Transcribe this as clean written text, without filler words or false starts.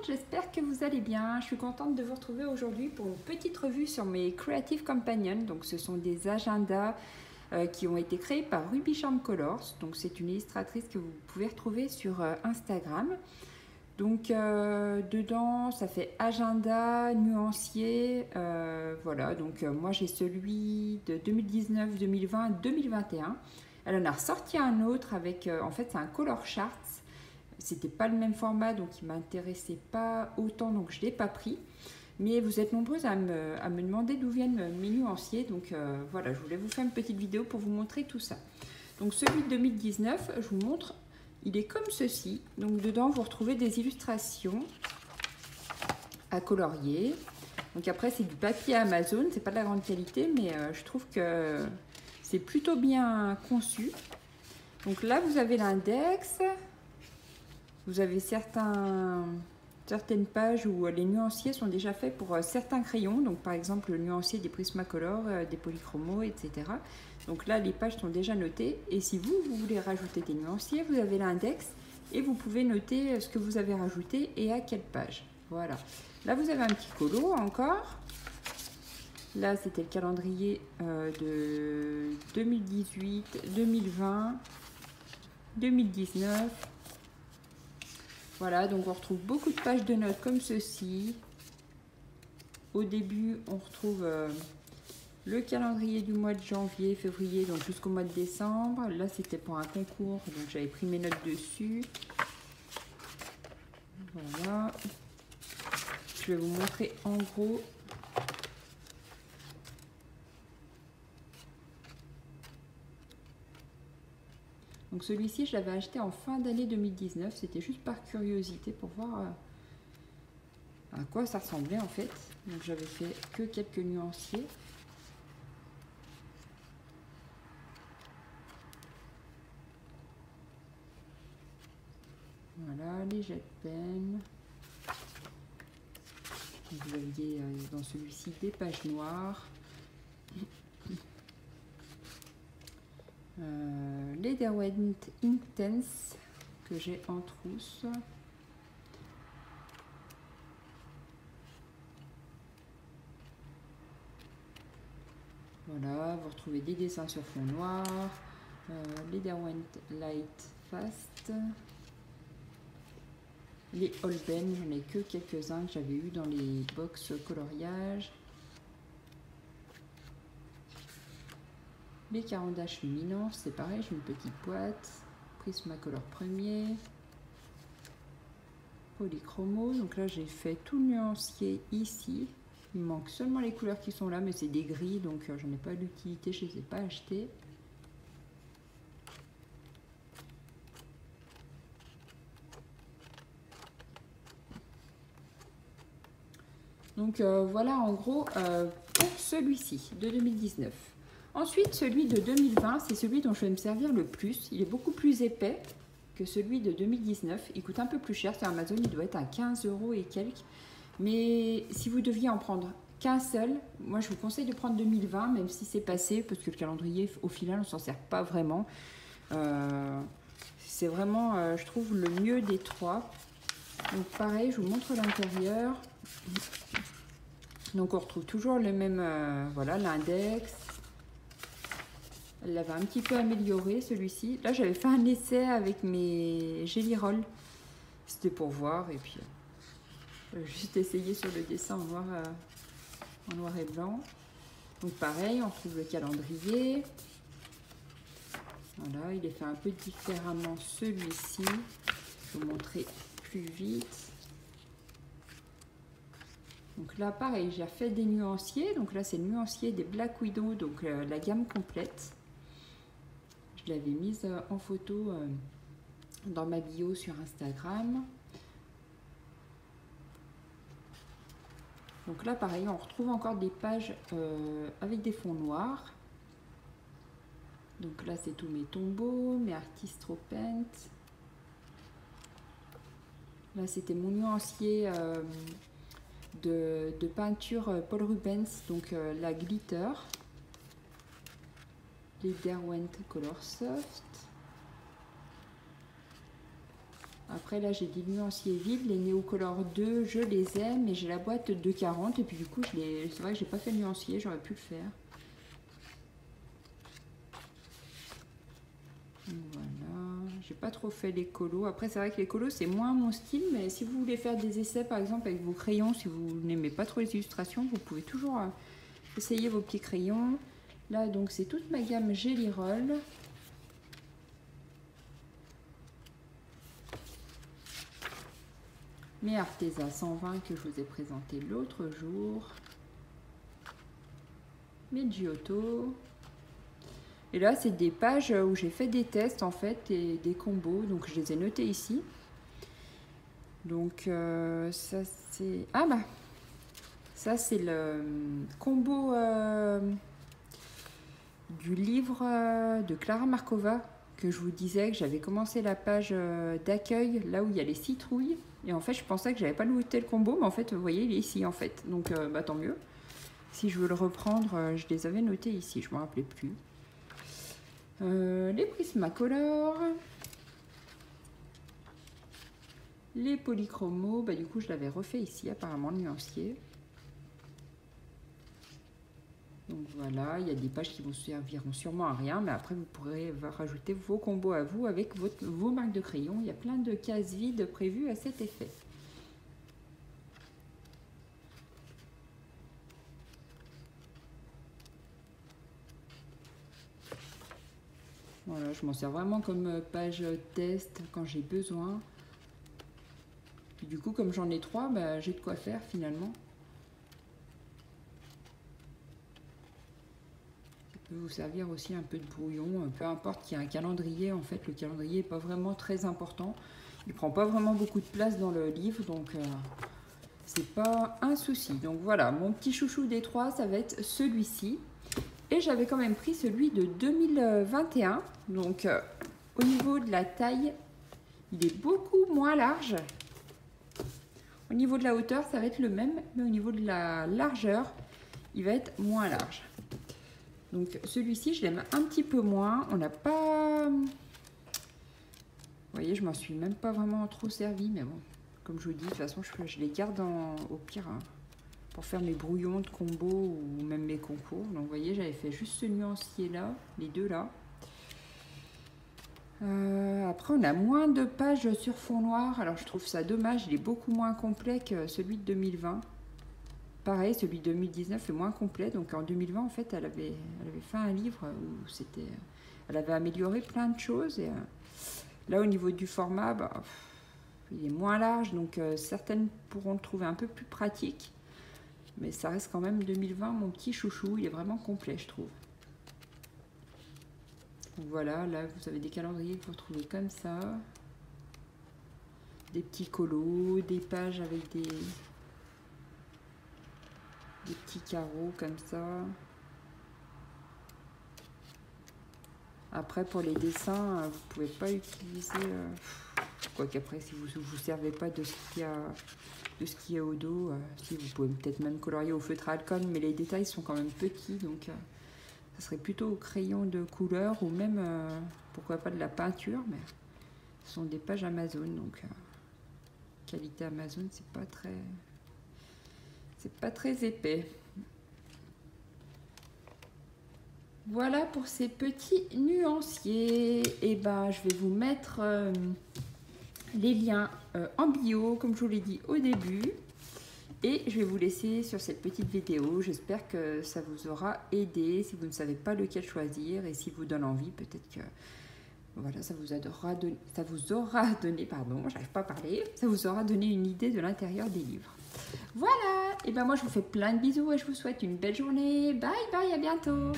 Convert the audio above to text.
j'espère que vous allez bien. Je suis contente de vous retrouver aujourd'hui pour une petite revue sur mes Creative Companions. Donc ce sont des agendas qui ont été créés par Ruby Charm Colors. Donc c'est une illustratrice que vous pouvez retrouver sur Instagram. Donc dedans ça fait agenda, nuancier, voilà. Donc moi j'ai celui de 2019, 2020, 2021. Elle en a ressorti un autre avec, en fait c'est un color charts. C'était pas le même format, donc il m'intéressait pas autant, donc je l'ai pas pris. Mais vous êtes nombreuses à me demander d'où viennent mes nuanciers, donc voilà, je voulais vous faire une petite vidéo pour vous montrer tout ça. Donc celui de 2019, je vous montre, il est comme ceci. Donc dedans, vous retrouvez des illustrations à colorier. Donc après, c'est du papier Amazon, c'est pas de la grande qualité, mais je trouve que c'est plutôt bien conçu. Donc là, vous avez l'index. Vous avez certaines pages où les nuanciers sont déjà faits pour certains crayons. Donc par exemple le nuancier des Prismacolor, des polychromos, etc. Donc là les pages sont déjà notées. Et si vous voulez rajouter des nuanciers, vous avez l'index et vous pouvez noter ce que vous avez rajouté et à quelle page. Voilà. Là vous avez un petit colo encore. Là c'était le calendrier de 2018, 2020, 2019. Voilà, donc on retrouve beaucoup de pages de notes comme ceci. Au début, on retrouve le calendrier du mois de janvier, février, donc jusqu'au mois de décembre. Là, c'était pour un concours, donc j'avais pris mes notes dessus. Voilà. Je vais vous montrer en gros. Donc celui-ci, je l'avais acheté en fin d'année 2019. C'était juste par curiosité pour voir à quoi ça ressemblait en fait. Donc j'avais fait que quelques nuanciers. Voilà, les jet pens. Vous aviez dans celui-ci des pages noires. Les Derwent Intense que j'ai en trousse. Voilà, vous retrouvez des dessins sur fond noir. Les Derwent Light Fast. Les Holben, j'en ai que quelques-uns que j'avais eu dans les box coloriage. Les carandages luminants, c'est pareil, j'ai une petite boîte. Prismacolor premier. Polychromo, donc là j'ai fait tout le nuancier ici. Il me manque seulement les couleurs qui sont là, mais c'est des gris, donc j'en ai pas d'utilité, je ne les ai pas achetés. Donc voilà en gros pour celui-ci de 2019. Ensuite, celui de 2020, c'est celui dont je vais me servir le plus. Il est beaucoup plus épais que celui de 2019. Il coûte un peu plus cher sur Amazon, il doit être à 15 € et quelques. Mais si vous deviez en prendre qu'un seul, moi je vous conseille de prendre 2020, même si c'est passé, parce que le calendrier, au final, on s'en sert pas vraiment. C'est vraiment, je trouve, le mieux des trois. Donc pareil, je vous montre l'intérieur. Donc on retrouve toujours le même, voilà, l'index. Elle l'avait un petit peu amélioré celui-ci. Là j'avais fait un essai avec mes Jelly Roll. C'était pour voir et puis juste essayer sur le dessin en noir et blanc. Donc pareil, on retrouve le calendrier. Voilà, il est fait un peu différemment celui-ci. Je vais vous montrer plus vite. Donc là pareil, j'ai fait des nuanciers. Donc là c'est le nuancier des Black Widow, donc la gamme complète. Je l'avais mise en photo dans ma bio sur Instagram. Donc là pareil, on retrouve encore des pages avec des fonds noirs. Donc là c'est tous mes tombeaux, mes Artistro Paint. Là c'était mon nuancier de peinture Paul Rubens, donc la glitter. Les Derwent Color Soft. Après là j'ai des nuanciers vides, les Neocolor 2 je les aime et j'ai la boîte de 40 et puis du coup c'est vrai que j'ai pas fait le nuancier, j'aurais pu le faire. Voilà, j'ai pas trop fait les colos. Après c'est vrai que les colos c'est moins mon style, mais si vous voulez faire des essais par exemple avec vos crayons, si vous n'aimez pas trop les illustrations, vous pouvez toujours essayer vos petits crayons. Là donc c'est toute ma gamme Gelly Roll. Mes Arteza 120 que je vous ai présenté l'autre jour. Mes Giotto. Et là, c'est des pages où j'ai fait des tests en fait et des combos. Donc, je les ai notés ici. Donc, ça c'est... Ah bah ça c'est le combo du livre de Clara Markova que je vous disais que j'avais commencé la page d'accueil là où il y a les citrouilles. Et en fait, je pensais que j'avais pas noté le combo, mais en fait, vous voyez, il est ici en fait. Donc, bah, tant mieux. Si je veux le reprendre, je les avais notés ici, je me rappelais plus. Les Prismacolor, les Polychromos, bah, du coup, je l'avais refait ici, apparemment, le nuancier. Donc voilà, il y a des pages qui vous serviront sûrement à rien, mais après vous pourrez rajouter vos combos à vous avec vos marques de crayon. Il y a plein de cases vides prévues à cet effet. Voilà, je m'en sers vraiment comme page test quand j'ai besoin. Et du coup, comme j'en ai 3, bah, j'ai de quoi faire finalement. Peut vous servir aussi un peu de brouillon, peu importe qu'il y ait un calendrier. En fait, le calendrier n'est pas vraiment très important. Il prend pas vraiment beaucoup de place dans le livre, donc c'est pas un souci. Donc voilà, mon petit chouchou des 3, ça va être celui-ci. Et j'avais quand même pris celui de 2021. Donc au niveau de la taille, il est beaucoup moins large. Au niveau de la hauteur, ça va être le même, mais au niveau de la largeur, il va être moins large. Donc celui-ci, je l'aime un petit peu moins. On n'a pas... Vous voyez, je m'en suis même pas vraiment trop servi, mais bon, comme je vous dis, de toute façon, je les garde au pire hein, pour faire mes brouillons de combos ou même mes concours. Donc vous voyez, j'avais fait juste ce nuancier-là, les deux là. Après, on a moins de pages sur fond noir. Alors, je trouve ça dommage. Il est beaucoup moins complet que celui de 2020. Pareil, celui de 2019 est moins complet. Donc, en 2020, en fait, elle avait fait un livre où c'était... Elle avait amélioré plein de choses. Et là, au niveau du format, bah, il est moins large. Donc, certaines pourront le trouver un peu plus pratique. Mais ça reste quand même 2020, mon petit chouchou. Il est vraiment complet, je trouve. Donc voilà, là vous avez des calendriers que vous retrouvez comme ça, des petits colos, des pages avec des petits carreaux comme ça. Après pour les dessins, vous pouvez pas utiliser, quoi qu'après si vous vous servez pas de ce qu'il y a au dos, si vous pouvez peut-être même colorier au feutre à alcool, mais les détails sont quand même petits, donc ça serait plutôt au crayon de couleur ou même, pourquoi pas de la peinture, mais ce sont des pages Amazon, donc qualité Amazon, c'est pas très épais. Voilà pour ces petits nuanciers. Et ben, je vais vous mettre les liens en bio, comme je vous l'ai dit au début. Et je vais vous laisser sur cette petite vidéo. J'espère que ça vous aura aidé si vous ne savez pas lequel choisir et si vous donne envie, peut-être que voilà, ça vous aura donné, pardon, j'arrive pas à parler, ça vous aura donné une idée de l'intérieur des livres. Voilà, et ben moi je vous fais plein de bisous et je vous souhaite une belle journée. Bye bye, à bientôt.